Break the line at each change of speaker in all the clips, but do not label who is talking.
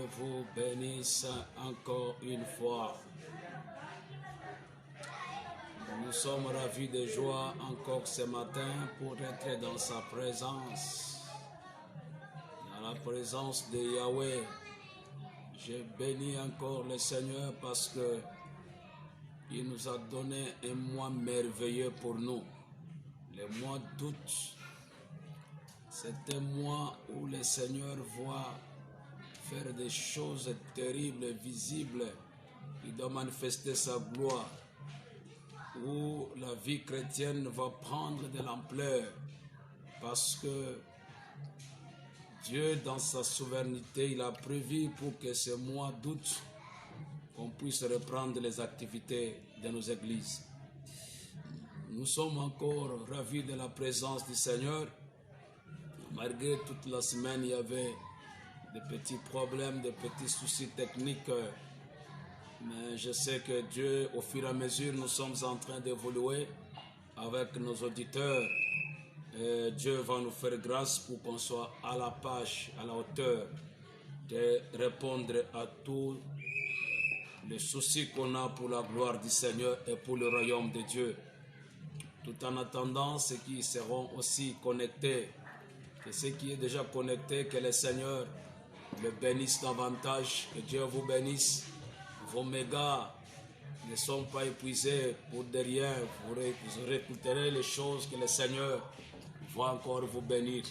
Dieu vous bénisse encore une fois. Nous sommes ravis de joie encore ce matin pour être dans sa présence. Dans la présence de Yahweh, je bénis encore le Seigneur parce que il nous a donné un mois merveilleux pour nous. Le mois d'août, c'est un mois où le Seigneur voit faire des choses terribles, visibles. Il doit manifester sa gloire, où la vie chrétienne va prendre de l'ampleur, parce que Dieu, dans sa souveraineté, il a prévu pour que ce mois d'août, qu'on puisse reprendre les activités de nos églises. Nous sommes encore ravis de la présence du Seigneur. Malgré toute la semaine, il y avait des petits problèmes, des petits soucis techniques. Mais je sais que Dieu, au fur et à mesure, nous sommes en train d'évoluer avec nos auditeurs. Et Dieu va nous faire grâce pour qu'on soit à la page, à la hauteur, de répondre à tous les soucis qu'on a pour la gloire du Seigneur et pour le royaume de Dieu. Tout en attendant ceux qui seront aussi connectés, que ceux qui sont déjà connectés, que le Seigneur le bénisse davantage, que Dieu vous bénisse. Vos mégas ne sont pas épuisés pour de rien. Vous réécouterez les choses que le Seigneur va encore vous bénir.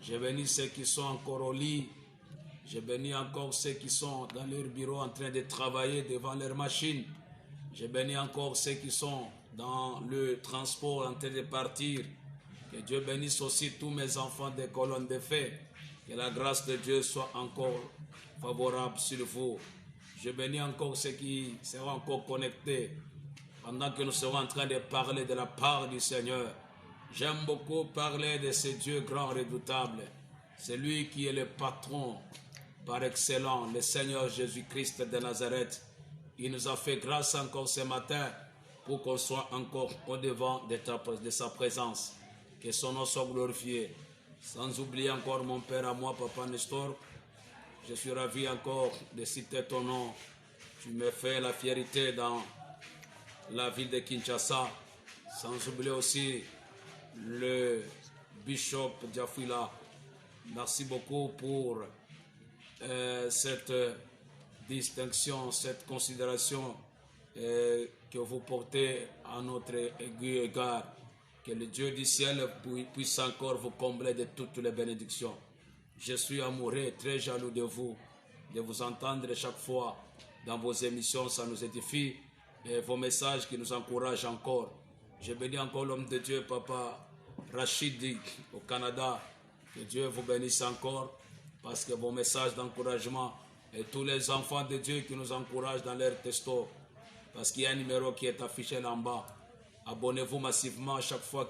Je bénis ceux qui sont encore au lit. Je bénis encore ceux qui sont dans leur bureau en train de travailler devant leur machine. Je bénis encore ceux qui sont dans le transport en train de partir. Que Dieu bénisse aussi tous mes enfants des colonnes de feu. Que la grâce de Dieu soit encore favorable sur vous. Je bénis encore ceux qui seront encore connectés pendant que nous serons en train de parler de la part du Seigneur. J'aime beaucoup parler de ce Dieu grand redoutable. C'est lui qui est le patron par excellence, le Seigneur Jésus-Christ de Nazareth. Il nous a fait grâce encore ce matin pour qu'on soit encore au devant de sa présence. Que son nom soit glorifié. Sans oublier encore mon Père à moi, Papa Nestor. Je suis ravi encore de citer ton nom. Tu me fais la fierté dans la ville de Kinshasa. Sans oublier aussi le bishop Diafila. Merci beaucoup pour cette distinction, cette considération que vous portez à notre aigu égard. Que le Dieu du ciel puisse encore vous combler de toutes les bénédictions. Je suis amoureux, très jaloux de vous entendre chaque fois dans vos émissions, ça nous édifie, et vos messages qui nous encouragent encore. Je bénis encore l'homme de Dieu, Papa Rachidi, au Canada. Que Dieu vous bénisse encore, parce que vos messages d'encouragement, et tous les enfants de Dieu qui nous encouragent dans leur testo, parce qu'il y a un numéro qui est affiché là en bas. Abonnez-vous massivement à chaque fois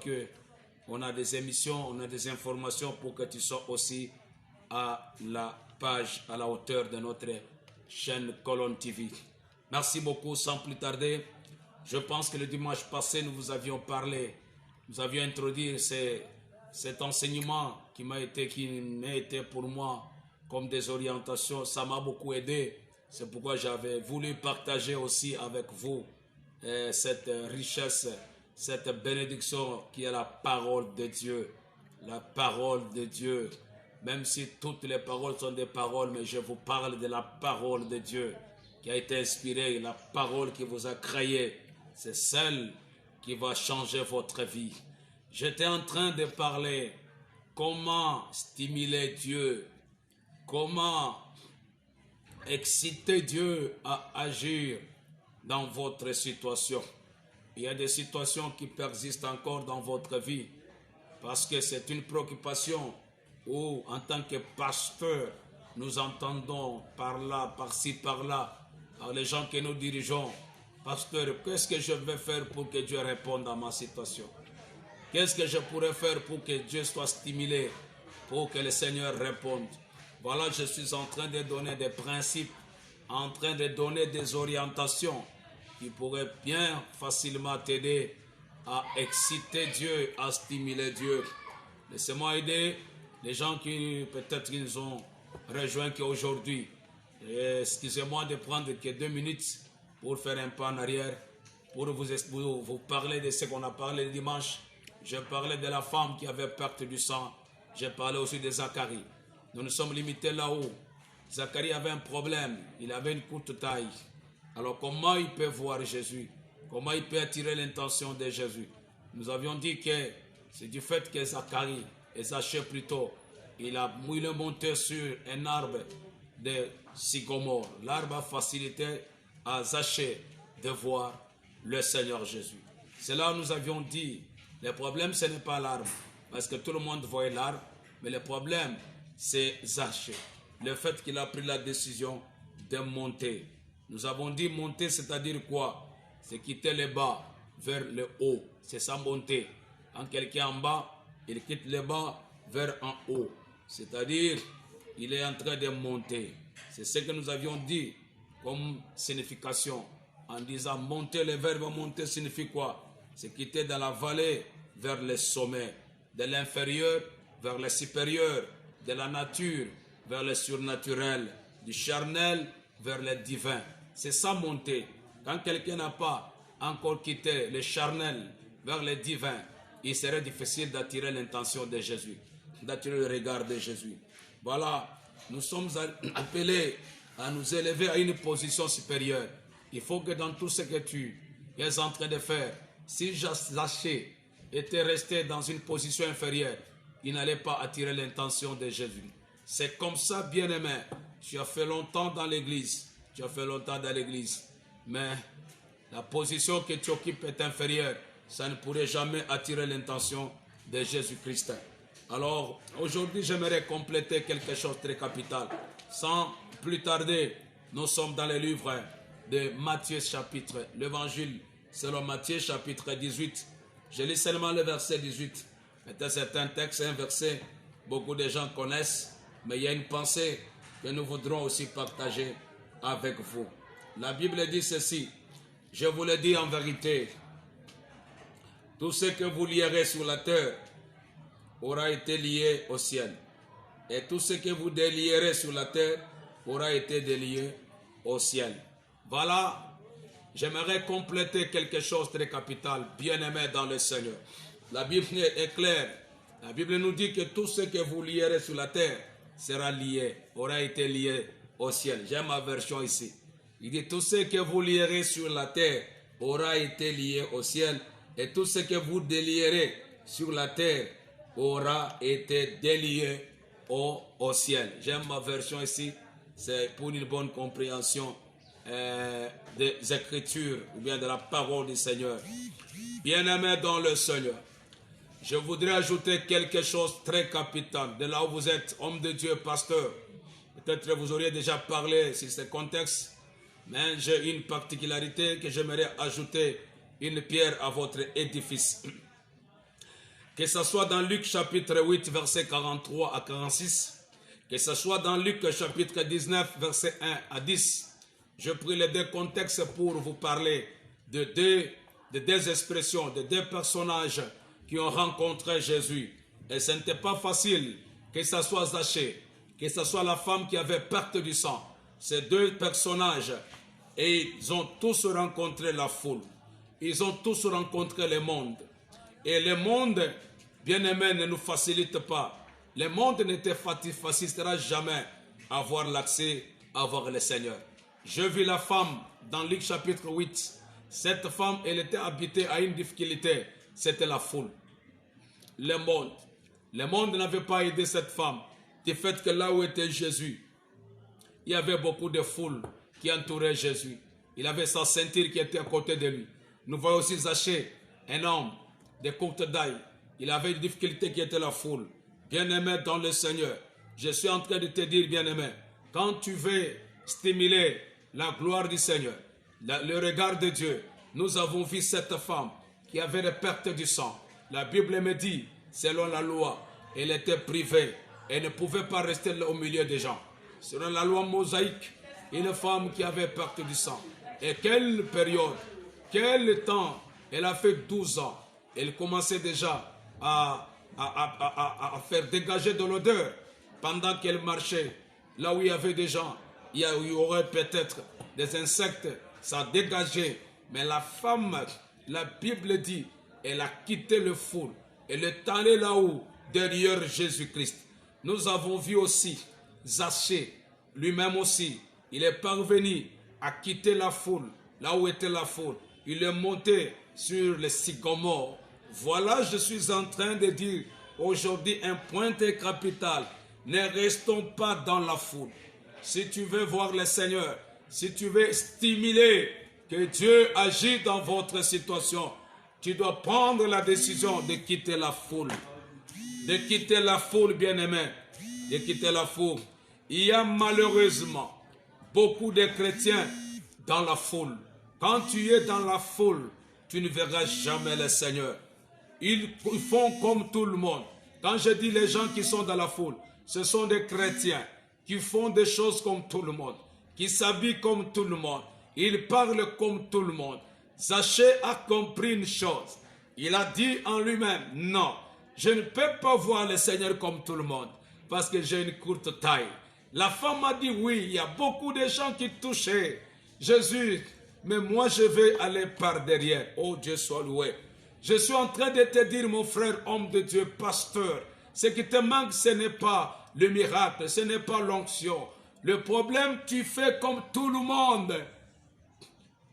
qu'on a des émissions, on a des informations pour que tu sois aussi à la page, à la hauteur de notre chaîne Colonne TV. Merci beaucoup. Sans plus tarder, je pense que le dimanche passé, nous vous avions parlé, nous avions introduit cet enseignement qui m'a été pour moi comme des orientations. Ça m'a beaucoup aidé. C'est pourquoi j'avais voulu partager aussi avec vous cette richesse, cette bénédiction qui est la parole de Dieu. La parole de Dieu. Même si toutes les paroles sont des paroles, mais je vous parle de la parole de Dieu qui a été inspirée, la parole qui vous a créé. C'est celle qui va changer votre vie. J'étais en train de parler comment stimuler Dieu, comment exciter Dieu à agir dans votre situation. Il y a des situations qui persistent encore dans votre vie parce que c'est une préoccupation où, en tant que pasteur, nous entendons par là, par-ci, par-là, par les gens que nous dirigeons. Pasteur, qu'est-ce que je vais faire pour que Dieu réponde à ma situation? Qu'est-ce que je pourrais faire pour que Dieu soit stimulé, pour que le Seigneur réponde? Voilà, je suis en train de donner des principes, en train de donner des orientations qui pourraient bien facilement t'aider à exciter Dieu, à stimuler Dieu. Laissez-moi aider les gens qui peut-être ils ont rejoint qu'aujourd'hui. Excusez-moi de prendre que 2 minutes pour faire un pas en arrière, pour vous parler de ce qu'on a parlé le dimanche. Je parlais de la femme qui avait perte du sang. J'ai parlé aussi de Zacharie. Nous nous sommes limités là-haut. Zacharie avait un problème. Il avait une courte taille. Alors comment il peut voir Jésus? Comment il peut attirer l'intention de Jésus? Nous avions dit que c'est du fait que Zacharie, et Zachée plutôt, il est monté sur un arbre de sycomore. L'arbre a facilité à Zachée de voir le Seigneur Jésus. C'est là où nous avions dit, le problème ce n'est pas l'arbre, parce que tout le monde voyait l'arbre, mais le problème c'est Zachée. Le fait qu'il a pris la décision de monter. Nous avons dit monter, c'est-à-dire quoi? C'est quitter le bas vers le haut. C'est ça monter. Quand quelqu'un est en bas, il quitte le bas vers en haut. C'est-à-dire, il est en train de monter. C'est ce que nous avions dit comme signification. En disant monter, le verbe monter signifie quoi? C'est quitter dans la vallée vers le sommet. De l'inférieur vers le supérieur. De la nature vers le surnaturel. Du charnel vers le divin. C'est ça monter. Quand quelqu'un n'a pas encore quitté le charnel vers le divin, il serait difficile d'attirer l'intention de Jésus, d'attirer le regard de Jésus. Voilà, nous sommes appelés à nous élever à une position supérieure. Il faut que dans tout ce que tu es en train de faire, si Zachée était resté dans une position inférieure, il n'allait pas attirer l'intention de Jésus. C'est comme ça, bien-aimé. Tu as fait longtemps dans l'église. Mais la position que tu occupes est inférieure. Ça ne pourrait jamais attirer l'intention de Jésus-Christ. Alors, aujourd'hui, j'aimerais compléter quelque chose de très capital. Sans plus tarder, nous sommes dans le livre de Matthieu chapitre, l'évangile selon Matthieu chapitre 18. Je lis seulement le verset 18. C'est un texte, un verset, beaucoup de gens connaissent, mais il y a une pensée que nous voudrons aussi partager avec vous. La Bible dit ceci: je vous le dis en vérité, tout ce que vous lierez sur la terre aura été lié au ciel, et tout ce que vous délierez sur la terre aura été délié au ciel. Voilà, j'aimerais compléter quelque chose de très capital, bien-aimé dans le Seigneur. La Bible est claire. La Bible nous dit que tout ce que vous lierez sur la terre sera lié, aura été lié au ciel. J'aime ma version ici. Il dit tout ce que vous lierez sur la terre aura été lié au ciel, et tout ce que vous délierez sur la terre aura été délié au ciel. J'aime ma version ici. C'est pour une bonne compréhension des Écritures ou bien de la parole du Seigneur. Bien-aimés dans le Seigneur, je voudrais ajouter quelque chose de très capital. De là où vous êtes, homme de Dieu, pasteur, peut-être vous auriez déjà parlé sur ce contexte, mais j'ai une particularité que j'aimerais ajouter, une pierre à votre édifice. Que ce soit dans Luc chapitre 8, verset 43 à 46, que ce soit dans Luc chapitre 19, verset 1 à 10, je prie les deux contextes pour vous parler de deux expressions, de deux personnages qui ont rencontré Jésus. Et ce n'était pas facile, que ce soit Zachée, que ce soit la femme qui avait perte du sang. Ces deux personnages, et ils ont tous rencontré la foule. Ils ont tous rencontré le monde. Et le monde, bien-aimé, ne nous facilite pas. Le monde ne te facilitera jamais à avoir l'accès, à voir le Seigneur. Je vis la femme dans Luc chapitre 8. Cette femme, elle était habitée à une difficulté. C'était la foule. Le monde. Le monde n'avait pas aidé cette femme. Du fait que là où était Jésus, il y avait beaucoup de foules qui entouraient Jésus. Il avait sa ceinture qui était à côté de lui. Nous voyons aussi Zachée, un homme de courte taille. Il avait une difficulté qui était la foule. Bien-aimé dans le Seigneur, je suis en train de te dire, bien-aimé, quand tu veux stimuler la gloire du Seigneur, le regard de Dieu, nous avons vu cette femme qui avait des pertes du sang. La Bible me dit, selon la loi, elle était privée. Elle ne pouvait pas rester au milieu des gens. Selon la loi mosaïque, une femme qui avait perte du sang. Et quelle période, quel temps, elle a fait 12 ans. Elle commençait déjà à faire dégager de l'odeur pendant qu'elle marchait là où il y avait des gens. il y aurait peut-être des insectes, ça dégageait. Mais la femme, la Bible dit, elle a quitté le foule. Elle est allée là-haut, derrière Jésus-Christ. Nous avons vu aussi Zachée, lui-même aussi. Il est parvenu à quitter la foule, là où était la foule. Il est monté sur le sycomore. Voilà, je suis en train de dire aujourd'hui un point très capital. Ne restons pas dans la foule. Si tu veux voir le Seigneur, si tu veux stimuler que Dieu agit dans votre situation, tu dois prendre la décision de quitter la foule. De quitter la foule, bien-aimé. De quitter la foule. Il y a malheureusement beaucoup de chrétiens dans la foule. Quand tu es dans la foule, tu ne verras jamais le Seigneur. Ils font comme tout le monde. Quand je dis les gens qui sont dans la foule, ce sont des chrétiens qui font des choses comme tout le monde, qui s'habillent comme tout le monde, ils parlent comme tout le monde. Zachée a compris une chose. Il a dit en lui-même, non, je ne peux pas voir le Seigneur comme tout le monde, parce que j'ai une courte taille. La femme a dit, oui, il y a beaucoup de gens qui touchaient Jésus, mais moi je vais aller par derrière. Oh Dieu soit loué. Je suis en train de te dire, mon frère, homme de Dieu, pasteur, ce qui te manque, ce n'est pas le miracle, ce n'est pas l'onction. Le problème, tu fais comme tout le monde.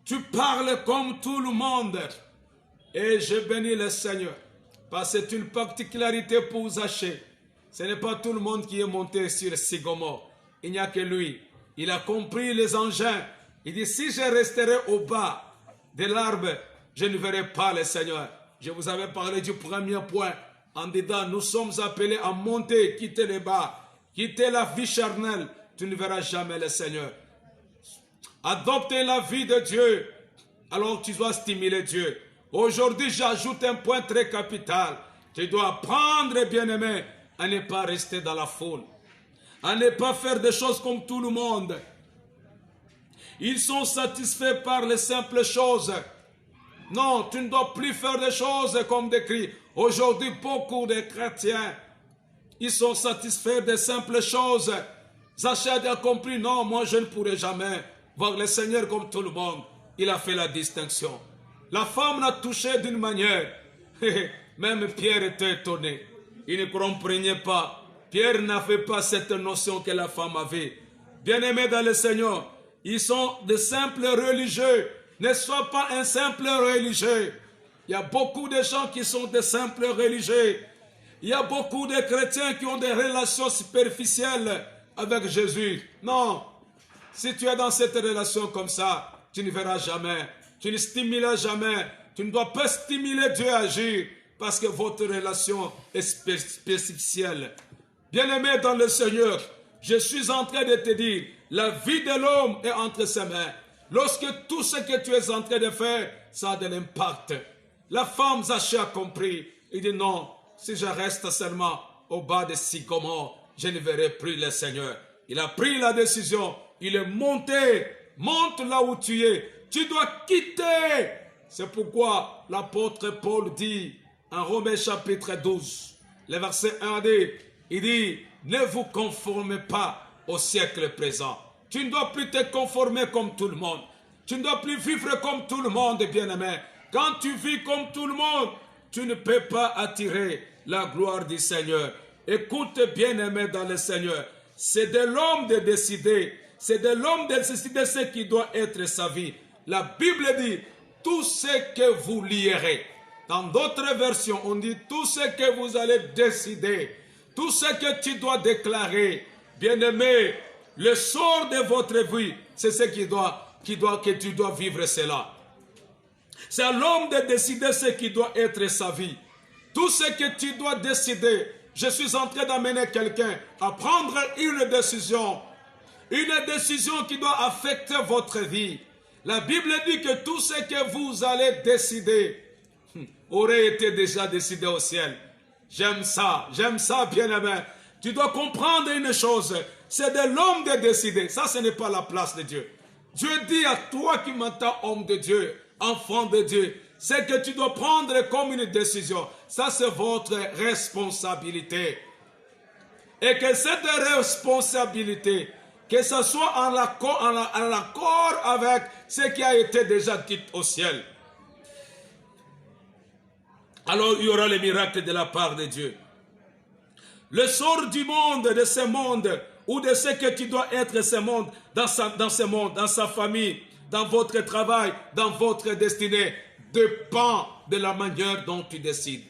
Tu parles comme tout le monde. Et je bénis le Seigneur. Parce que c'est une particularité pour Zachée. Ce n'est pas tout le monde qui est monté sur Sycomore. Il n'y a que lui. Il a compris les engins. Il dit, si je resterai au bas de l'arbre, je ne verrai pas le Seigneur. Je vous avais parlé du premier point. En disant, nous sommes appelés à monter, quitter les bas, quitter la vie charnelle. Tu ne verras jamais le Seigneur. Adopter la vie de Dieu. Alors tu dois stimuler Dieu. Aujourd'hui, j'ajoute un point très capital. Tu dois apprendre, bien-aimé, à ne pas rester dans la foule. À ne pas faire des choses comme tout le monde. Ils sont satisfaits par les simples choses. Non, tu ne dois plus faire des choses comme décrit. Aujourd'hui, beaucoup de chrétiens, ils sont satisfaits des simples choses. Zachée a compris, non, moi je ne pourrai jamais voir le Seigneur comme tout le monde. Il a fait la distinction. La femme l'a touché d'une manière. Même Pierre était étonné. Il ne comprenait pas. Pierre n'avait pas cette notion que la femme avait. Bien-aimés dans le Seigneur, ils sont de simples religieux. Ne sois pas un simple religieux. Il y a beaucoup de gens qui sont de simples religieux. Il y a beaucoup de chrétiens qui ont des relations superficielles avec Jésus. Non. Si tu es dans cette relation comme ça, tu ne verras jamais. Tu ne stimuleras jamais. Tu ne dois pas stimuler Dieu à agir parce que votre relation est superficielle. Bien-aimé dans le Seigneur, je suis en train de te dire, la vie de l'homme est entre ses mains. Lorsque tout ce que tu es en train de faire, ça a de l'impact. La femme Zachée a compris. Il dit non, si je reste seulement au bas de Sycomore, je ne verrai plus le Seigneur. Il a pris la décision. Il est monté. Monte là où tu es. Tu dois quitter. C'est pourquoi l'apôtre Paul dit en Romains chapitre 12, le verset 1 dit, il dit, ne vous conformez pas au siècle présent. Tu ne dois plus te conformer comme tout le monde. Tu ne dois plus vivre comme tout le monde, bien-aimé. Quand tu vis comme tout le monde, tu ne peux pas attirer la gloire du Seigneur. Écoute, bien-aimé dans le Seigneur, c'est de l'homme de décider. C'est de l'homme de décider ce qui doit être sa vie. La Bible dit, tout ce que vous lierez. Dans d'autres versions, on dit tout ce que vous allez décider. Tout ce que tu dois déclarer. Bien-aimé, le sort de votre vie, c'est ce que tu dois vivre cela. C'est à l'homme de décider ce qui doit être sa vie. Tout ce que tu dois décider, je suis en train d'amener quelqu'un à prendre une décision. Une décision qui doit affecter votre vie. La Bible dit que tout ce que vous allez décider aurait été déjà décidé au ciel. J'aime ça bien-aimé. Tu dois comprendre une chose, c'est de l'homme de décider. Ça, ce n'est pas la place de Dieu. Dieu dit à toi qui m'entends, homme de Dieu, enfant de Dieu, c'est que tu dois prendre comme une décision. Ça, c'est votre responsabilité. Et que cette responsabilité, que ce soit en accord avec ce qui a été déjà dit au ciel. Alors il y aura les miracles de la part de Dieu. Le sort du monde, de ce monde, ou de ce que tu dois être ce monde, dans ce monde, dans sa famille, dans votre travail, dans votre destinée, dépend de la manière dont tu décides.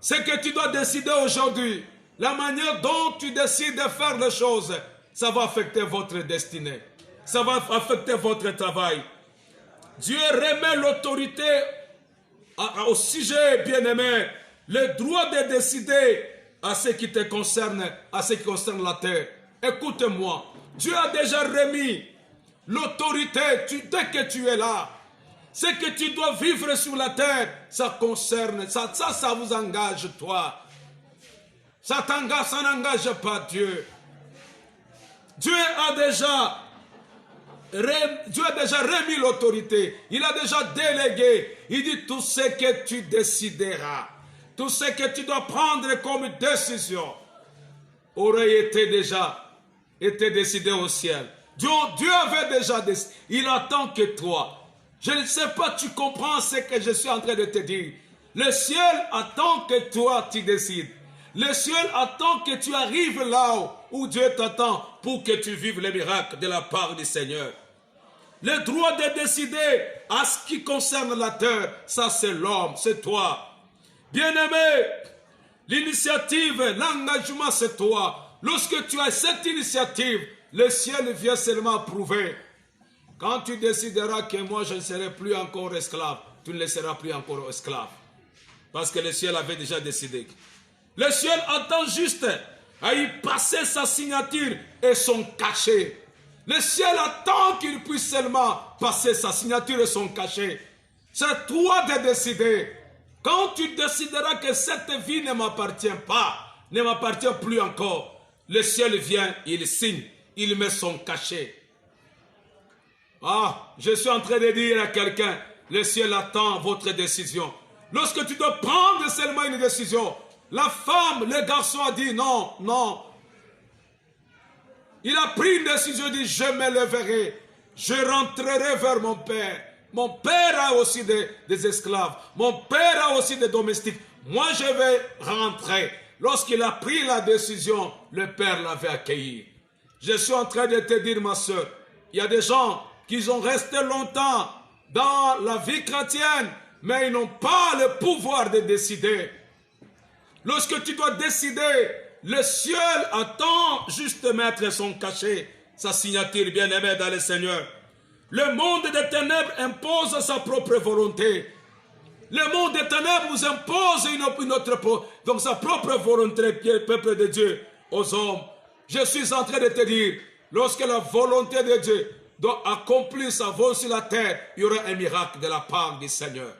Ce que tu dois décider aujourd'hui, la manière dont tu décides de faire les choses, ça va affecter votre destinée. Ça va affecter votre travail. Dieu remet l'autorité au sujet, bien-aimé, le droit de décider à ce qui te concerne, à ce qui concerne la terre. Écoute-moi, Dieu a déjà remis l'autorité dès que tu es là. Ce que tu dois vivre sur la terre, ça concerne, ça vous engage toi. Ça n'engage pas Dieu. Dieu a déjà remis l'autorité. Il a déjà délégué. Il dit tout ce que tu décideras, tout ce que tu dois prendre comme décision, aurait été décidé au ciel. Dieu avait déjà décidé. Il attend que toi. Je ne sais pas, tu comprends ce que je suis en train de te dire. Le ciel attend que toi tu décides. Le ciel attend que tu arrives là où Dieu t'attend pour que tu vives les miracles de la part du Seigneur. Le droit de décider à ce qui concerne la terre, ça c'est l'homme, c'est toi. Bien-aimé, l'initiative, l'engagement c'est toi. Lorsque tu as cette initiative, le ciel vient seulement approuver. Quand tu décideras que moi je ne serai plus encore esclave, tu ne seras plus encore esclave. Parce que le ciel avait déjà décidé. Le ciel attend juste à y passer sa signature et son cachet. Le ciel attend qu'il puisse seulement passer sa signature et son cachet. C'est toi de décider. Quand tu décideras que cette vie ne m'appartient pas, ne m'appartient plus encore, le ciel vient, il signe, il met son cachet. Ah, je suis en train de dire à quelqu'un, le ciel attend votre décision. Lorsque tu dois prendre seulement une décision, la femme, le garçon a dit non, non. Il a pris une décision, il dit je me leverai, je rentrerai vers mon père. Mon père a aussi des esclaves, mon père a aussi des domestiques. Moi je vais rentrer. Lorsqu'il a pris la décision, le père l'avait accueilli. Je suis en train de te dire ma soeur, il y a des gens qui ont resté longtemps dans la vie chrétienne, mais ils n'ont pas le pouvoir de décider. Lorsque tu dois décider, le ciel attend juste de mettre son cachet, sa signature bien-aimée dans le Seigneur. Le monde des ténèbres impose sa propre volonté. Le monde des ténèbres nous impose donc sa propre volonté, peuple de Dieu, aux hommes. Je suis en train de te dire, lorsque la volonté de Dieu doit accomplir sa volonté sur la terre, il y aura un miracle de la part du Seigneur.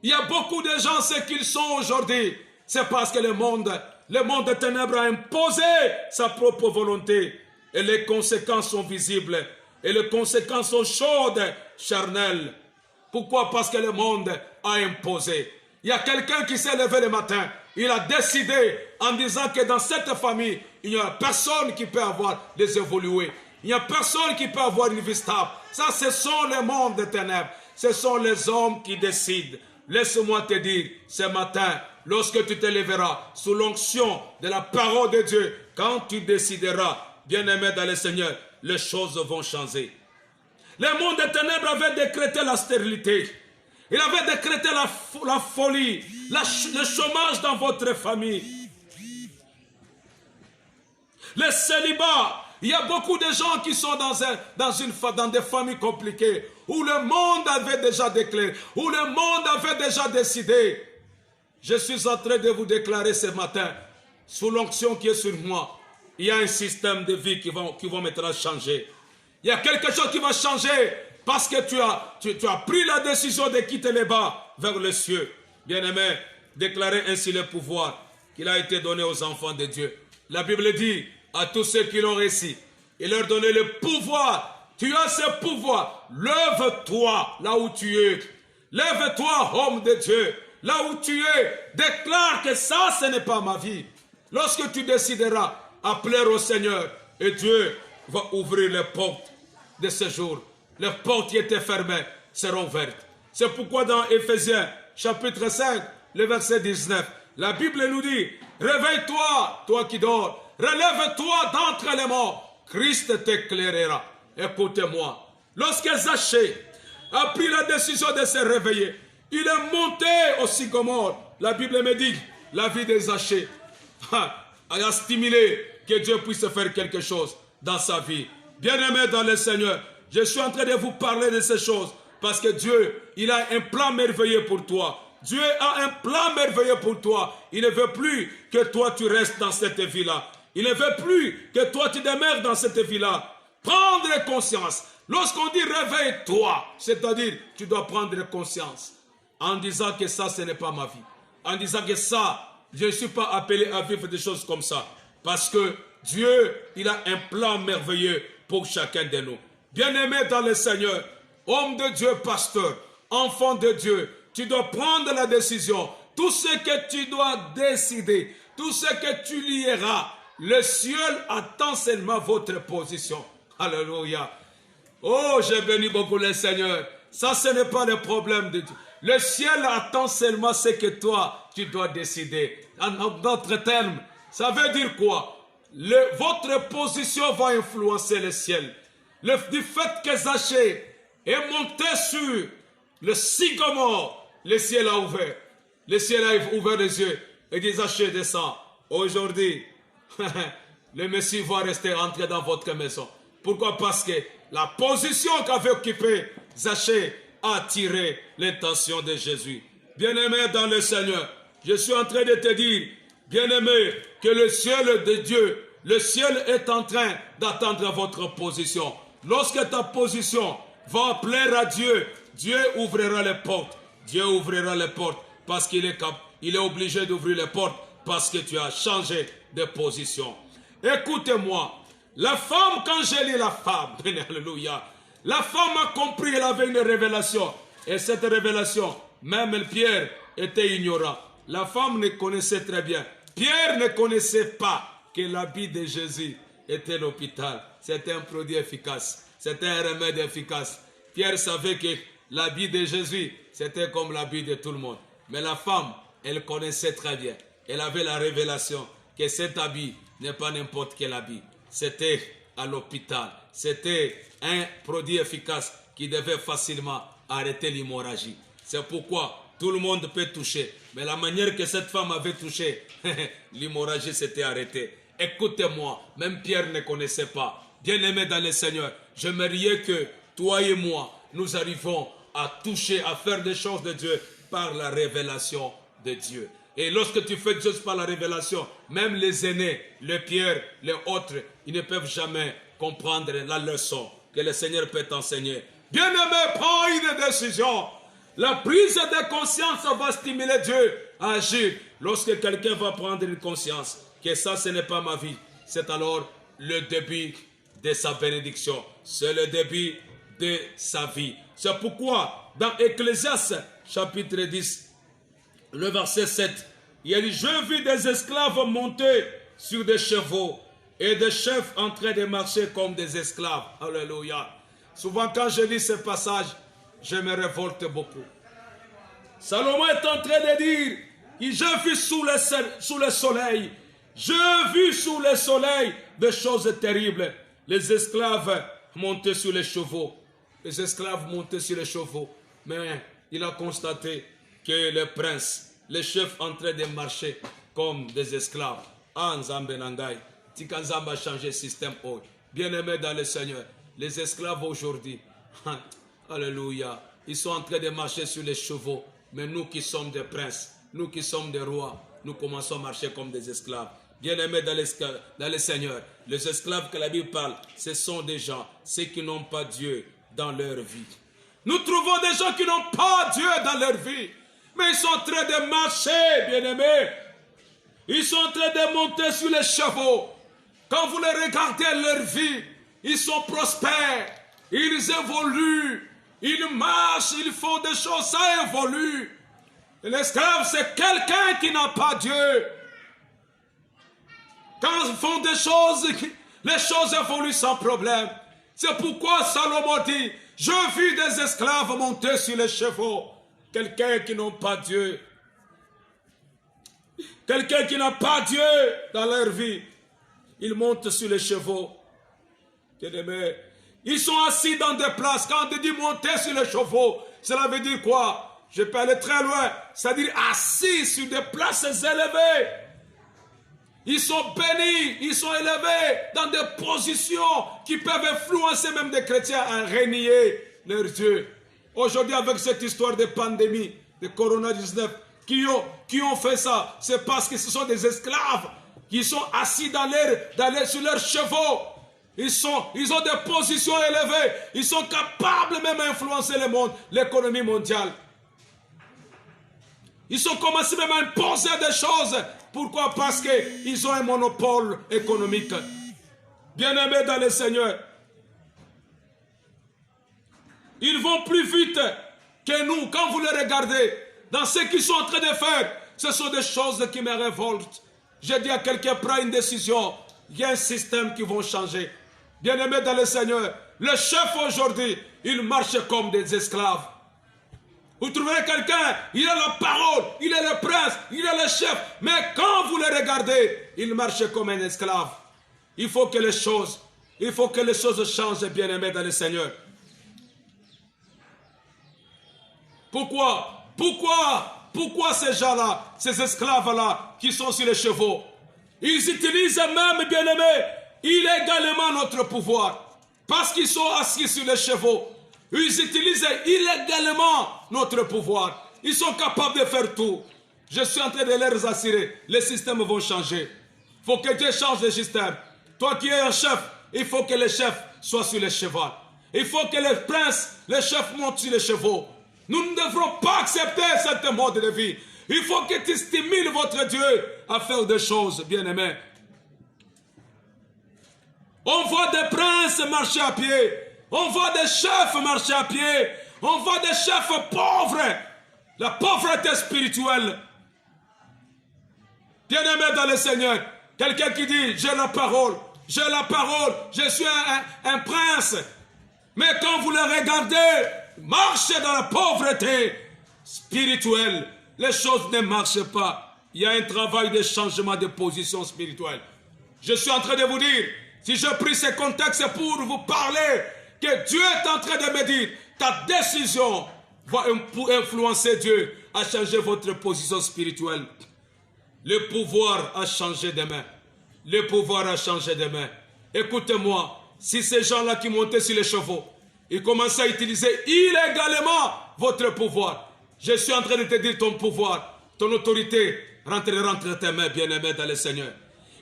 Il y a beaucoup de gens, ce qu'ils sont aujourd'hui, c'est parce que le monde des ténèbres a imposé sa propre volonté. Et les conséquences sont visibles. Et les conséquences sont chaudes, charnelles. Pourquoi? Parce que le monde a imposé. Il y a quelqu'un qui s'est levé le matin. Il a décidé en disant que dans cette famille, il n'y a personne qui peut avoir des évolués. Il n'y a personne qui peut avoir une vie stable. Ça, ce sont les mondes des ténèbres. Ce sont les hommes qui décident. Laisse-moi te dire, ce matin, lorsque tu te lèveras sous l'onction de la parole de Dieu, quand tu décideras, bien-aimé dans le Seigneur, les choses vont changer. Le monde des ténèbres avait décrété la stérilité. Il avait décrété la folie, le chômage dans votre famille. Le célibat. Il y a beaucoup de gens qui sont dans des familles compliquées, où le monde avait déjà déclaré, où le monde avait déjà décidé. Je suis en train de vous déclarer ce matin, sous l'onction qui est sur moi, il y a un système de vie qui va maintenant changer. Il y a quelque chose qui va changer parce que tu as pris la décision de quitter les bas vers les cieux. Bien-aimé, déclarer ainsi le pouvoir qu'il a été donné aux enfants de Dieu. La Bible dit à tous ceux qui l'ont réussi, il leur donnait le pouvoir. Tu as ce pouvoir. Lève-toi là où tu es. Lève-toi, homme de Dieu. Là où tu es, déclare que ça, ce n'est pas ma vie. Lorsque tu décideras, à plaire au Seigneur. Et Dieu va ouvrir les portes de ce jour. Les portes qui étaient fermées seront ouvertes. C'est pourquoi dans Éphésiens chapitre 5, le verset 19, la Bible nous dit, réveille-toi, toi qui dors, relève-toi d'entre les morts, Christ t'éclairera. Écoutez-moi, lorsque Zachée a pris la décision de se réveiller, il est monté au sycomore. La Bible me dit, la vie de Zachée a stimulé que Dieu puisse faire quelque chose dans sa vie. Bien-aimé dans le Seigneur, je suis en train de vous parler de ces choses parce que Dieu, il a un plan merveilleux pour toi. Dieu a un plan merveilleux pour toi. Il ne veut plus que toi tu restes dans cette vie-là. Il ne veut plus que toi tu demeures dans cette vie-là. Prendre conscience. Lorsqu'on dit réveille-toi, c'est-à-dire tu dois prendre conscience en disant que ça, ce n'est pas ma vie. En disant que ça, je ne suis pas appelé à vivre des choses comme ça. Parce que Dieu, il a un plan merveilleux pour chacun de nous. Bien-aimé dans le Seigneur, homme de Dieu, pasteur, enfant de Dieu, tu dois prendre la décision. Tout ce que tu dois décider, tout ce que tu lieras, le ciel attend seulement votre position. Alléluia. Oh, j'ai béni beaucoup le Seigneur. Ça, ce n'est pas le problème de Dieu. Le ciel attend seulement ce que toi, tu dois décider. En d'autres termes, ça veut dire quoi? Votre position va influencer le ciel. Du fait que Zachée est monté sur le sycomore, le ciel a ouvert. Le ciel a ouvert les yeux et dit Zachée, descends. Aujourd'hui, le Messie va rester entré dans votre maison. Pourquoi? Parce que la position qu'avait occupée Zachée a attiré l'intention de Jésus. Bien-aimé dans le Seigneur, je suis en train de te dire, bien-aimé, que le ciel de Dieu, le ciel est en train d'attendre votre position. Lorsque ta position va plaire à Dieu, Dieu ouvrira les portes. Dieu ouvrira les portes parce qu'il est obligé d'ouvrir les portes parce que tu as changé de position. Écoutez-moi, la femme, quand j'ai lu la femme, alléluia, la femme a compris, elle avait une révélation. Et cette révélation, même Pierre était ignorant. La femme ne connaissait très bien. Pierre ne connaissait pas que l'habit de Jésus était l'hôpital. C'était un produit efficace. C'était un remède efficace. Pierre savait que l'habit de Jésus, c'était comme l'habit de tout le monde. Mais la femme, elle connaissait très bien. Elle avait la révélation que cet habit n'est pas n'importe quel habit. C'était à l'hôpital. C'était un produit efficace qui devait facilement arrêter l'hémorragie. C'est pourquoi tout le monde peut toucher. Mais la manière que cette femme avait touché, l'hémorragie s'était arrêtée. Écoutez-moi, même Pierre ne connaissait pas. Bien-aimé dans le Seigneur, j'aimerais que toi et moi, nous arrivons à toucher, à faire des choses de Dieu par la révélation de Dieu. Et lorsque tu fais des choses par la révélation, même les aînés, les Pierre, les autres, ils ne peuvent jamais comprendre la leçon que le Seigneur peut t'enseigner. Bien-aimé, prends une décision. La prise de conscience va stimuler Dieu à agir. Lorsque quelqu'un va prendre une conscience que ça, ce n'est pas ma vie, c'est alors le début de sa bénédiction. C'est le début de sa vie. C'est pourquoi, dans Ecclésiaste, chapitre 10, le verset 7, il dit, je vis des esclaves monter sur des chevaux et des chefs en train de marcher comme des esclaves. Alléluia. Souvent quand je lis ce passage, je me révolte beaucoup. Salomon est en train de dire, je vis sous le soleil, je vis sous le soleil des choses terribles. Les esclaves montaient sur les chevaux. Les esclaves montaient sur les chevaux. Mais il a constaté que les princes, les chefs en train de marcher comme des esclaves. Nzambe Nangai, Tikanzamba a changé le système. Bien-aimés dans le Seigneur, les esclaves aujourd'hui, alléluia, ils sont en train de marcher sur les chevaux. Mais nous qui sommes des princes, nous qui sommes des rois, nous commençons à marcher comme des esclaves. Bien-aimés dans le Seigneur, les esclaves que la Bible parle, ce sont des gens, ceux qui n'ont pas Dieu dans leur vie. Nous trouvons des gens qui n'ont pas Dieu dans leur vie. Mais ils sont en train de marcher, bien-aimés. Ils sont en train de monter sur les chevaux. Quand vous les regardez leur vie, ils sont prospères. Ils évoluent. Ils marchent, ils font des choses, ça évolue. L'esclave, c'est quelqu'un qui n'a pas Dieu. Quand ils font des choses, les choses évoluent sans problème. C'est pourquoi Salomon dit, je vis des esclaves monter sur les chevaux. Quelqu'un qui n'a pas Dieu. Quelqu'un qui n'a pas Dieu dans leur vie. Ils montent sur les chevaux. Ils sont assis dans des places. Quand on dit monter sur les chevaux, cela veut dire quoi? Je peux aller très loin. C'est-à-dire assis sur des places élevées. Ils sont bénis, ils sont élevés dans des positions qui peuvent influencer même des chrétiens à renier leur Dieu. Aujourd'hui, avec cette histoire de pandémie, de Corona-19, qui ont fait ça, c'est parce que ce sont des esclaves qui sont assis sur leurs chevaux. Ils ont des positions élevées. Ils sont capables même d'influencer le monde, l'économie mondiale. Ils ont commencé même à imposer des choses. Pourquoi? Parce qu'ils ont un monopole économique. Bien-aimés dans le Seigneur, ils vont plus vite que nous. Quand vous les regardez, dans ce qu'ils sont en train de faire, ce sont des choses qui me révoltent. Je dis à quelqu'un, prends une décision. Il y a un système qui va changer. Bien-aimés dans le Seigneur, le chef aujourd'hui, il marche comme des esclaves. Vous trouverez quelqu'un, il a la parole, il est le prince, il est le chef. Mais quand vous le regardez, il marche comme un esclave. Il faut que les choses changent, bien-aimés dans le Seigneur. Pourquoi ces gens-là, ces esclaves-là, qui sont sur les chevaux, ils utilisent même, bien-aimés, illégalement notre pouvoir. Parce qu'ils sont assis sur les chevaux. Ils utilisent illégalement notre pouvoir. Ils sont capables de faire tout. Je suis en train de leur assurer, les systèmes vont changer. Il faut que Dieu change le système. Toi qui es un chef, il faut que les chefs soient sur les chevaux. Il faut que les princes, les chefs montent sur les chevaux. Nous ne devrons pas accepter cette mode de vie. Il faut que tu stimules votre Dieu à faire des choses, bien-aimés. On voit des princes marcher à pied. On voit des chefs marcher à pied. On voit des chefs pauvres. La pauvreté spirituelle. Bien-aimé dans le Seigneur. Quelqu'un qui dit, j'ai la parole, je suis un prince. Mais quand vous le regardez, marchez dans la pauvreté spirituelle. Les choses ne marchent pas. Il y a un travail de changement de position spirituelle. Je suis en train de vous dire, si je pris ce contexte pour vous parler, que Dieu est en train de me dire, ta décision va influencer Dieu à changer votre position spirituelle. Le pouvoir a changé de main. Le pouvoir a changé de main. Écoutez-moi, si ces gens-là qui montaient sur les chevaux, ils commençaient à utiliser illégalement votre pouvoir, je suis en train de te dire ton pouvoir, ton autorité rentrera entre tes mains, bien-aimé dans le Seigneur.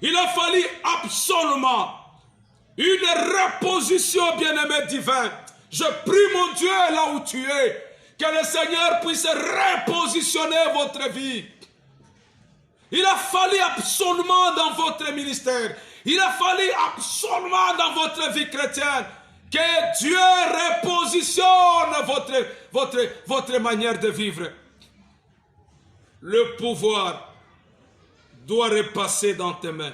Il a fallu absolument une reposition, bien-aimé divin. Je prie mon Dieu là où tu es, que le Seigneur puisse repositionner votre vie. Il a fallu absolument dans votre ministère, il a fallu absolument dans votre vie chrétienne, que Dieu repositionne votre manière de vivre. Le pouvoir doit repasser dans tes mains.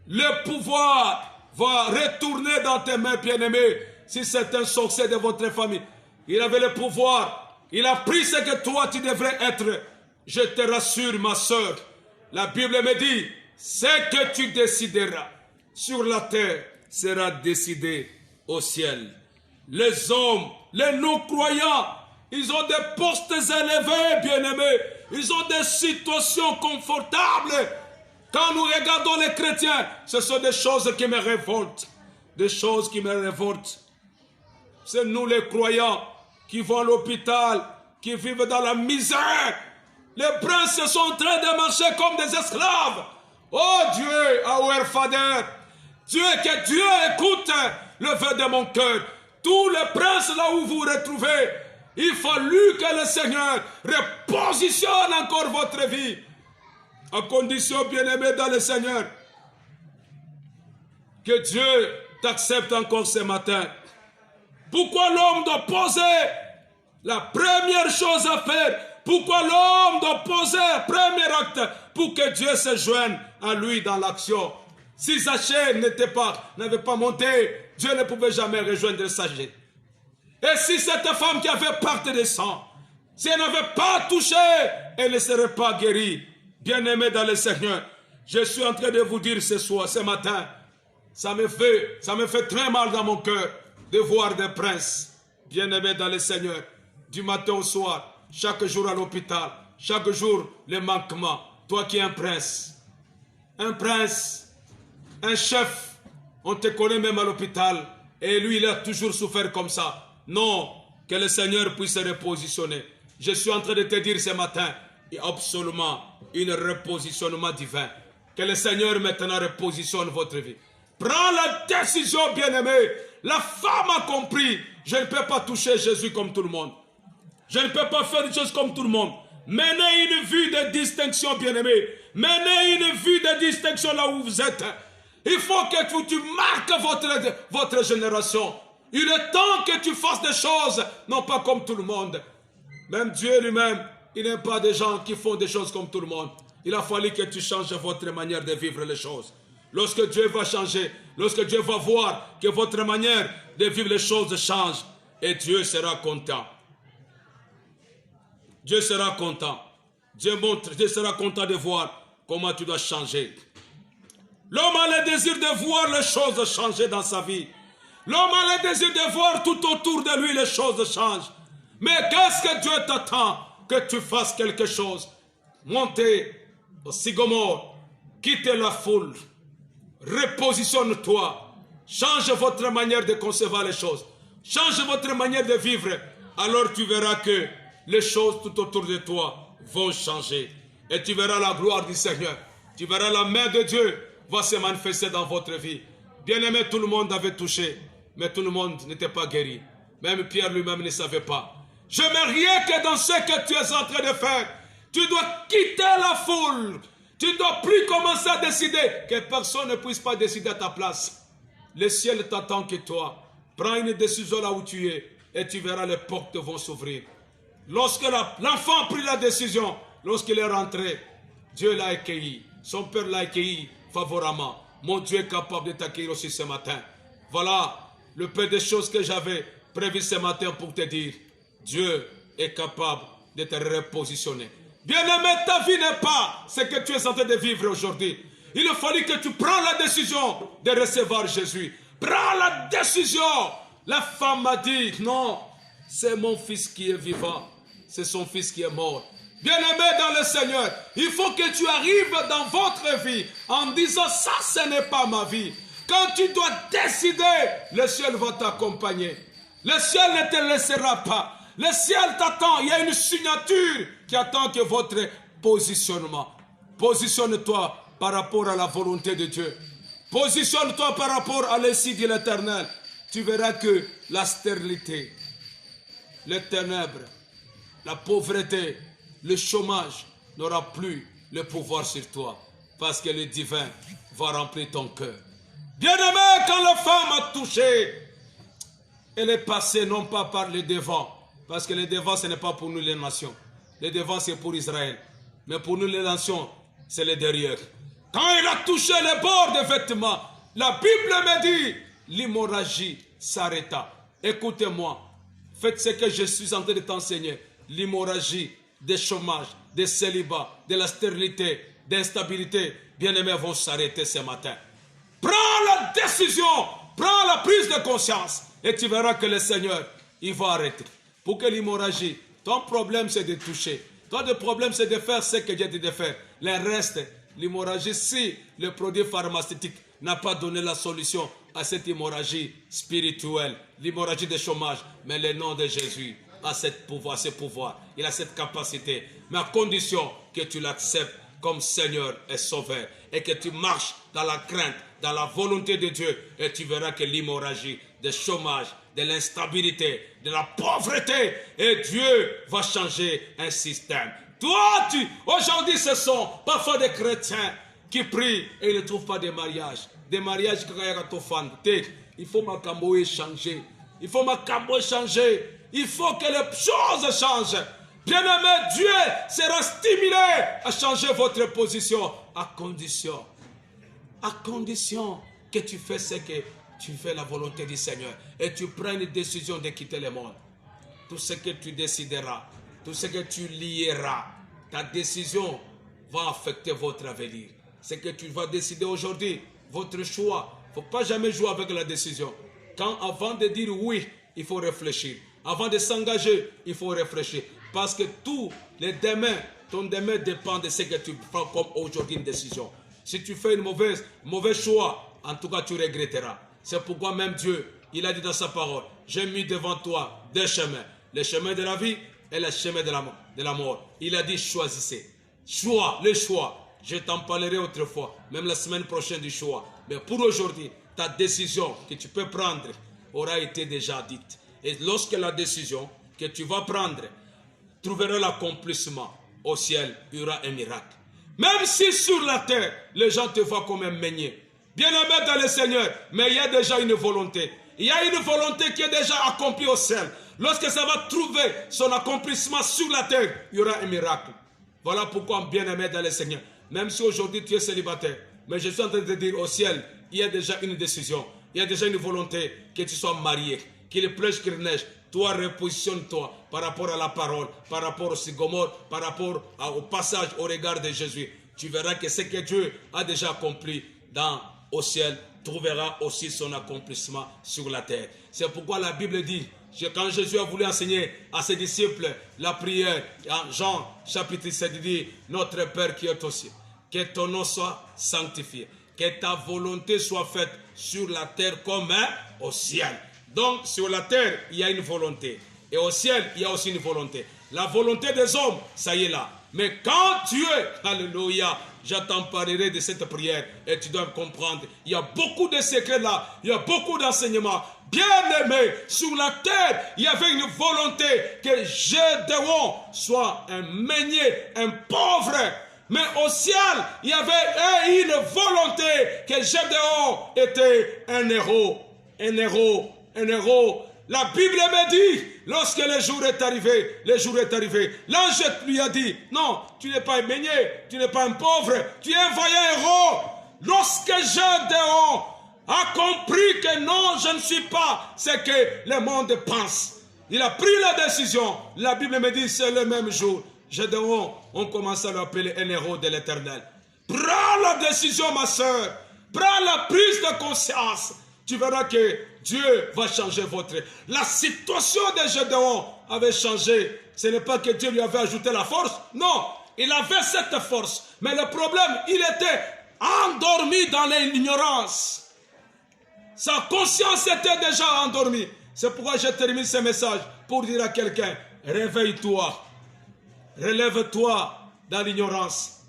Le pouvoir va retourner dans tes mains, bien-aimé. Si c'est un succès de votre famille, il avait le pouvoir. Il a pris ce que toi tu devrais être. Je te rassure, ma soeur. La Bible me dit, ce que tu décideras sur la terre sera décidé au ciel. Les hommes, les non-croyants, ils ont des postes élevés, bien-aimés. Ils ont des situations confortables. Quand nous regardons les chrétiens, ce sont des choses qui me révoltent. Des choses qui me révoltent. C'est nous les croyants qui vont à l'hôpital, qui vivent dans la misère. Les princes sont en train de marcher comme des esclaves. Oh Dieu, our Father, Dieu, que Dieu écoute le vœu de mon cœur. Tous les princes là où vous vous retrouvez, il fallu que le Seigneur repositionne encore votre vie. À condition, bien-aimé dans le Seigneur, que Dieu t'accepte encore ce matin. Pourquoi l'homme doit poser la première chose à faire? Pourquoi l'homme doit poser le premier acte pour que Dieu se joigne à lui dans l'action. Si Zachée n'avait pas monté, Dieu ne pouvait jamais rejoindre Zachée. Et si cette femme qui avait perte de sang, si elle n'avait pas touché, elle ne serait pas guérie. Bien-aimés dans le Seigneur, je suis en train de vous dire ce matin, ça me fait très mal dans mon cœur de voir des princes, bien-aimés dans le Seigneur, du matin au soir, chaque jour à l'hôpital, chaque jour les manquements. Toi qui es un prince, un chef, on te connaît même à l'hôpital, et lui il a toujours souffert comme ça. Non, que le Seigneur puisse se repositionner. Je suis en train de te dire ce matin, il y a absolument un repositionnement divin. Que le Seigneur maintenant repositionne votre vie. Prends la décision, bien-aimé. La femme a compris, je ne peux pas toucher Jésus comme tout le monde. Je ne peux pas faire des choses comme tout le monde. Menez une vie de distinction, bien-aimé. Menez une vie de distinction là où vous êtes. Il faut que tu marques votre génération. Il est temps que tu fasses des choses, non pas comme tout le monde. Même Dieu lui-même, il n'aime pas des gens qui font des choses comme tout le monde. Il a fallu que tu changes votre manière de vivre les choses. Lorsque Dieu va changer, lorsque Dieu va voir que votre manière de vivre les choses change, et Dieu sera content. Dieu sera content. Dieu sera content de voir comment tu dois changer. L'homme a le désir de voir les choses changer dans sa vie. L'homme a le désir de voir tout autour de lui les choses changent. Mais qu'est-ce que Dieu t'attend? Que tu fasses quelque chose. Montez au Sycomore, quittez la foule, repositionne-toi, change votre manière de concevoir les choses, change votre manière de vivre. Alors tu verras que les choses tout autour de toi vont changer. Et tu verras la gloire du Seigneur. Tu verras la main de Dieu va se manifester dans votre vie. Bien-aimé, tout le monde avait touché, mais tout le monde n'était pas guéri. Même Pierre lui-même ne savait pas. Je mets rien que dans ce que tu es en train de faire. Tu dois quitter la foule. Tu ne dois plus commencer à décider. Que personne ne puisse pas décider à ta place. Le ciel t'attend que toi. Prends une décision là où tu es. Et tu verras les portes vont s'ouvrir. Lorsque l'enfant a pris la décision, lorsqu'il est rentré, Dieu l'a accueilli. Son père l'a accueilli favorablement. Mon Dieu est capable de t'accueillir aussi ce matin. Voilà le peu de choses que j'avais prévues ce matin pour te dire. Dieu est capable de te repositionner. Bien-aimé, ta vie n'est pas ce que tu es en train de vivre aujourd'hui. Il a fallu que tu prennes la décision de recevoir Jésus. Prends la décision. La femme m'a dit, non, c'est mon fils qui est vivant. C'est son fils qui est mort. Bien-aimé dans le Seigneur, il faut que tu arrives dans votre vie en disant, ça, ce n'est pas ma vie. Quand tu dois décider, le ciel va t'accompagner. Le ciel ne te laissera pas. Le ciel t'attend. Il y a une signature qui attend que votre positionnement. Positionne-toi par rapport à la volonté de Dieu. Positionne-toi par rapport à l'insigne de l'Éternel. Tu verras que la stérilité, les ténèbres, la pauvreté, le chômage n'aura plus le pouvoir sur toi. Parce que le divin va remplir ton cœur. Bien-aimé, quand la femme a touché, elle est passée non pas par le devant. Parce que le devant, ce n'est pas pour nous les nations. Le devant, c'est pour Israël. Mais pour nous les nations, c'est le derrière. Quand elle a touché le bord des vêtements, la Bible me dit, l'hémorragie s'arrêta. Écoutez-moi, faites ce que je suis en train de t'enseigner. L'hémorragie, des chômages, des célibats, de la stérilité, d'instabilité, bien-aimés, vont s'arrêter ce matin. Prends la décision, prends la prise de conscience et tu verras que le Seigneur, il va arrêter. Pour que l'hémorragie, ton problème c'est de toucher. Toi, le problème c'est de faire ce que Dieu dit de faire. Le reste, l'hémorragie, si le produit pharmaceutique n'a pas donné la solution à cette hémorragie spirituelle, l'hémorragie de chômage, mais le nom de Jésus a ce pouvoir, il a cette capacité. Mais à condition que tu l'acceptes comme Seigneur et Sauveur et que tu marches dans la crainte, dans la volonté de Dieu, et tu verras que l'hémorragie, de chômage, de l'instabilité, de la pauvreté, et Dieu va changer un système. Toi, aujourd'hui, ce sont parfois des chrétiens qui prient et ils ne trouvent pas de mariage. Des mariages il faut ma cambo changer. Il faut ma cambo changer. Il faut que les choses changent. Bien-aimé, Dieu sera stimulé à changer votre position à condition que tu fais ce que tu fais la volonté du Seigneur et tu prends une décision de quitter le monde. Tout ce que tu décideras, tout ce que tu lieras, ta décision va affecter votre avenir. Ce que tu vas décider aujourd'hui, votre choix, il ne faut pas jamais jouer avec la décision. Avant de dire oui, il faut réfléchir. Avant de s'engager, il faut réfléchir. Parce que tous les demain, ton demain dépend de ce que tu prends comme aujourd'hui une décision. Si tu fais une mauvais choix, en tout cas tu regretteras. C'est pourquoi même Dieu, il a dit dans sa parole, j'ai mis devant toi deux chemins. Le chemin de la vie et le chemin de la mort. Il a dit choisissez. Le choix. Je t'en parlerai autrefois, même la semaine prochaine du choix. Mais pour aujourd'hui, ta décision que tu peux prendre aura été déjà dite. Et lorsque la décision que tu vas prendre trouvera l'accomplissement au ciel, il y aura un miracle. Même si sur la terre, les gens te voient comme un meunier. Bien-aimé dans le Seigneur, mais il y a déjà une volonté. Il y a une volonté qui est déjà accomplie au ciel. Lorsque ça va trouver son accomplissement sur la terre, il y aura un miracle. Voilà pourquoi, bien-aimé dans le Seigneur, même si aujourd'hui tu es célibataire, mais je suis en train de dire au ciel, il y a déjà une décision, il y a déjà une volonté que tu sois marié, qu'il pleuve, qu'il neige. Toi, repositionne-toi par rapport à la parole, par rapport au sycomore, par rapport au passage, au regard de Jésus. Tu verras que ce que Dieu a déjà accompli au ciel trouvera aussi son accomplissement sur la terre. C'est pourquoi la Bible dit, quand Jésus a voulu enseigner à ses disciples la prière, en Jean chapitre 7, il dit, notre Père qui est au ciel, que ton nom soit sanctifié, que ta volonté soit faite sur la terre comme au ciel. Donc, sur la terre, il y a une volonté. Et au ciel, il y a aussi une volonté. La volonté des hommes, ça y est là. Mais quand Dieu, alléluia, je t'en parlerai de cette prière et tu dois comprendre. Il y a beaucoup de secrets là. Il y a beaucoup d'enseignements. Bien-aimé, sur la terre, il y avait une volonté que Gédéon soit un meunier, un pauvre. Mais au ciel, il y avait une volonté que Gédéon était un héros. Un héros. Un héros. La Bible me dit, lorsque le jour est arrivé, l'ange lui a dit, non, tu n'es pas un meunier, tu n'es pas un pauvre, tu es un vaillant héros. Lorsque Gédéon a compris que non, je ne suis pas ce que le monde pense, il a pris la décision. La Bible me dit, c'est le même jour. Gédéon, on commence à l'appeler un héros de l'Éternel. Prends la décision, ma soeur. Prends la prise de conscience. Tu verras que Dieu va changer votre... La situation de Gédéon avait changé. Ce n'est pas que Dieu lui avait ajouté la force. Non, il avait cette force. Mais le problème, il était endormi dans l'ignorance. Sa conscience était déjà endormie. C'est pourquoi je termine ce message pour dire à quelqu'un, réveille-toi. Relève-toi dans l'ignorance.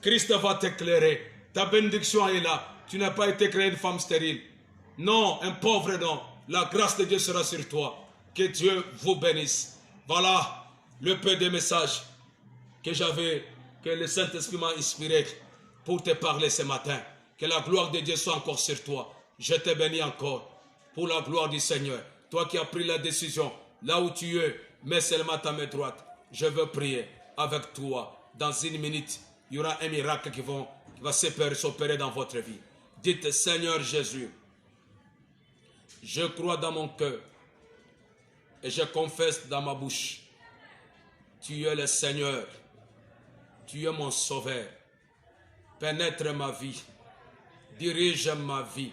Christ va t'éclairer. Ta bénédiction est là. Tu n'as pas été créé une femme stérile. Non, un pauvre non. La grâce de Dieu sera sur toi. Que Dieu vous bénisse. Voilà le peu de messages que j'avais, que le Saint-Esprit m'a inspiré pour te parler ce matin. Que la gloire de Dieu soit encore sur toi. Je te bénis encore pour la gloire du Seigneur. Toi qui as pris la décision, là où tu es, mets seulement ta main droite. Je veux prier avec toi. Dans une minute, il y aura un miracle qui va s'opérer dans votre vie. Dites, Seigneur Jésus, je crois dans mon cœur et je confesse dans ma bouche. Tu es le Seigneur. Tu es mon sauveur. Pénètre ma vie. Dirige ma vie.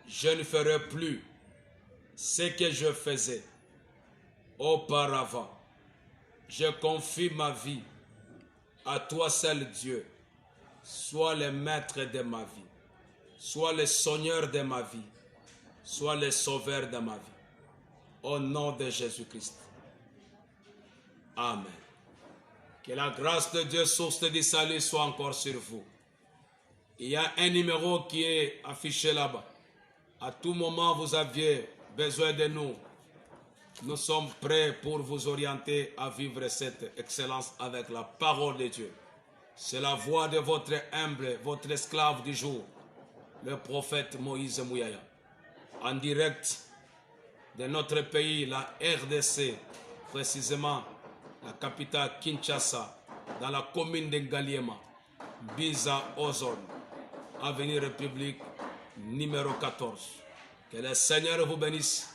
Je ne ferai plus ce que je faisais auparavant. Je confie ma vie à toi seul Dieu. Sois le maître de ma vie. Sois le Seigneur de ma vie. Sois le sauveur de ma vie. Au nom de Jésus-Christ. Amen. Que la grâce de Dieu, source du salut, soit encore sur vous. Il y a un numéro qui est affiché là-bas. À tout moment, vous aviez besoin de nous. Nous sommes prêts pour vous orienter à vivre cette excellence avec la parole de Dieu. C'est la voix de votre humble, votre esclave du jour, le prophète Moïse Mouyaya. En direct de notre pays, la RDC, précisément la capitale Kinshasa, dans la commune de Ngaliema, Biza Ozone, avenue République, numéro 14. Que le Seigneur vous bénisse.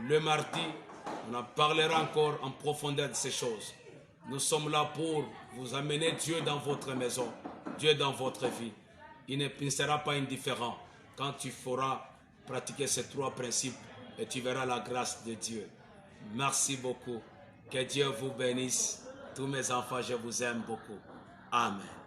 Le mardi, on en parlera encore en profondeur de ces choses. Nous sommes là pour vous amener Dieu dans votre maison, Dieu dans votre vie. Il ne sera pas indifférent quand tu feras pratiquer ces 3 principes et tu verras la grâce de Dieu. Merci beaucoup. Que Dieu vous bénisse. Tous mes enfants, je vous aime beaucoup. Amen.